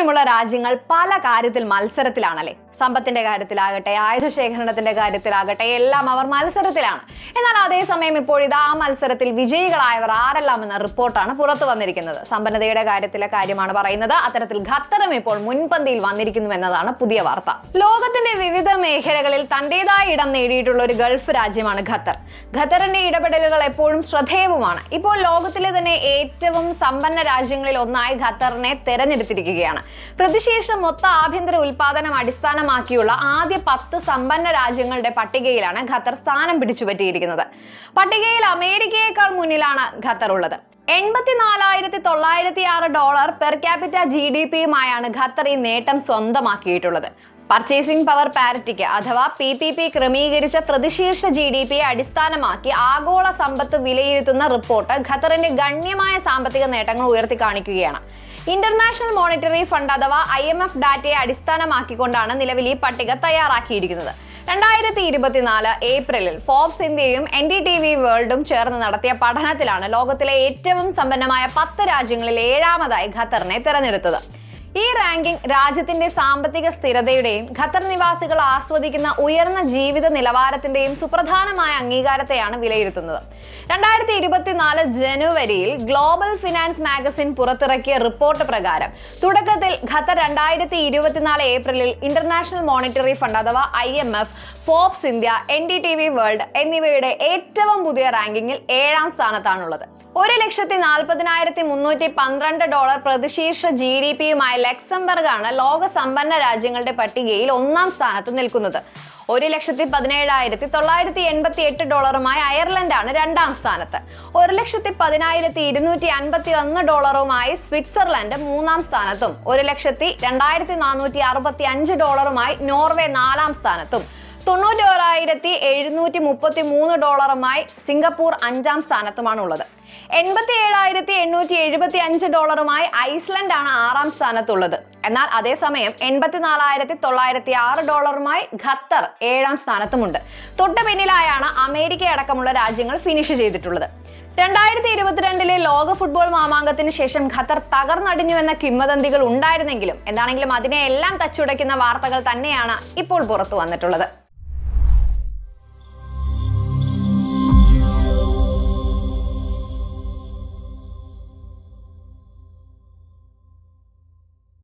ചുറ്റിനുമുള്ള രാജ്യങ്ങൾ പല കാര്യത്തിൽ മത്സരത്തിലാണല്ലേ. സമ്പത്തിന്റെ കാര്യത്തിലാകട്ടെ, ആയുധ ശേഖരണത്തിന്റെ കാര്യത്തിലാകട്ടെ, എല്ലാം അവർ മത്സരത്തിലാണ്. എന്നാൽ അതേസമയം ഇപ്പോൾ ആ മത്സരത്തിൽ വിജയികളായവർ ആരെല്ലാമെന്ന റിപ്പോർട്ടാണ് പുറത്തു വന്നിരിക്കുന്നത്. സമ്പന്നതയുടെ കാര്യത്തിലെ കാര്യമാണ് പറയുന്നത്. അത്തരത്തിൽ ഖത്തറും ഇപ്പോൾ മുൻപന്തിയിൽ വന്നിരിക്കുന്നു എന്നതാണ് പുതിയ വാർത്ത. ലോകത്തിന്റെ വിവിധ മേഖലകളിൽ തന്റേതായ ഇടം നേടിയിട്ടുള്ള ഒരു ഗൾഫ് രാജ്യമാണ് ഖത്തർ. ഖത്തറിന്റെ ഇടപെടലുകൾ എപ്പോഴും ശ്രദ്ധേയവുമാണ്. ഇപ്പോൾ ലോകത്തിലെ തന്നെ ഏറ്റവും സമ്പന്ന രാജ്യങ്ങളിൽ ഒന്നായി ഖത്തറിനെ തെരഞ്ഞെടുത്തിരിക്കുകയാണ്. പ്രതിശീർഷ മൊത്ത ആഭ്യന്തര ഉൽപാദനം അടിസ്ഥാനമാക്കിയുള്ള ആദ്യ 10 സമ്പന്ന രാജ്യങ്ങളുടെ പട്ടികയിലാണ് ഖത്തർ സ്ഥാനം പിടിച്ചുപറ്റിയിരിക്കുന്നത്. പട്ടികയിൽ അമേരിക്കയേക്കാൾ മുന്നിലാണ് ഖത്തർ ഉള്ളത്. $84,906 പെർ ക്യാപിറ്റ GDP-യുമായാണ് ഖത്തർ ഈ നേട്ടം സ്വന്തമാക്കിയിട്ടുള്ളത്. പർച്ചേസിംഗ് പവർ പാരിറ്റിക്ക് അഥവാ PPP ക്രമീകരിച്ച പ്രതിശീർഷ GDP അടിസ്ഥാനമാക്കി ആഗോള സമ്പത്ത് വിലയിരുത്തുന്ന റിപ്പോർട്ട് ഖത്തറിന്റെ ഗണ്യമായ സാമ്പത്തിക നേട്ടങ്ങൾ ഉയർത്തി കാണിക്കുകയാണ്. ഇന്റർനാഷണൽ മോണിറ്ററി ഫണ്ട് അഥവാ IMF ഡാറ്റയെ അടിസ്ഥാനമാക്കിക്കൊണ്ടാണ് നിലവിൽ ഈ പട്ടിക തയ്യാറാക്കിയിരിക്കുന്നത്. 2024 ഏപ്രിലിൽ ഫോബ്സ് ഇന്ത്യയും NDTV വേൾഡും ചേർന്ന് നടത്തിയ പഠനത്തിലാണ് ലോകത്തിലെ ഏറ്റവും സമ്പന്നമായ 10 രാജ്യങ്ങളിൽ 7ാമതായി ഖത്തറിനെ തെരഞ്ഞെടുത്തത്. ഈ റാങ്കിംഗ് രാജ്യത്തിന്റെ സാമ്പത്തിക സ്ഥിരതയുടെയും ഖത്തർ നിവാസികൾ ആസ്വദിക്കുന്ന ഉയർന്ന ജീവിത നിലവാരത്തിന്റെയും സുപ്രധാനമായ അംഗീകാരത്തെയാണ് വിലയിരുത്തുന്നത്. 2024 ജനുവരിയിൽ ഗ്ലോബൽ ഫിനാൻസ് മാഗസിൻ പുറത്തിറക്കിയ റിപ്പോർട്ട് പ്രകാരം തുടക്കത്തിൽ ഖത്തർ 2024 ഏപ്രിലിൽ ഇന്റർനാഷണൽ മോണിറ്ററി ഫണ്ട് അഥവാ IMF, Forbes India, NDTV world എന്നിവയുടെ ഏറ്റവും പുതിയ റാങ്കിങ്ങിൽ 7ാം സ്ഥാനത്താണുള്ളത്. $1,40,312 പ്രതിശീർഷ GDP-യുമായി ലക്സംബർഗാണ് ലോക സമ്പന്ന രാജ്യങ്ങളുടെ പട്ടികയിൽ 1ാം സ്ഥാനത്ത് നിൽക്കുന്നത്. $1,17,988 അയർലൻഡാണ് 2ാം സ്ഥാനത്ത്. $1,10,251 സ്വിറ്റ്സർലൻഡ് 3ാം സ്ഥാനത്തും $1,02,465 നോർവേ 4ാം സ്ഥാനത്തും $91,733 സിംഗപ്പൂർ 5ാം സ്ഥാനത്തുമാണുള്ളത്. $87,875 ഐസ്ലൻഡ് ആണ് 6ാം സ്ഥാനത്തുള്ളത്. എന്നാൽ അതേസമയം $84,906 ഖത്തർ 7ാം സ്ഥാനത്തുമുണ്ട്. തൊട്ടു പിന്നിലായാണ് അമേരിക്ക അടക്കമുള്ള രാജ്യങ്ങൾ ഫിനിഷ് ചെയ്തിട്ടുള്ളത്. 2022 ലോക ഫുട്ബോൾ മാമാങ്കത്തിന് ശേഷം ഖത്തർ തകർന്നടിഞ്ഞുവെന്ന കിംവദന്തികൾ ഉണ്ടായിരുന്നെങ്കിലും എന്താണെങ്കിലും അതിനെ എല്ലാം തച്ചുടയ്ക്കുന്ന വാർത്തകൾ തന്നെയാണ് ഇപ്പോൾ പുറത്തു വന്നിട്ടുള്ളത്.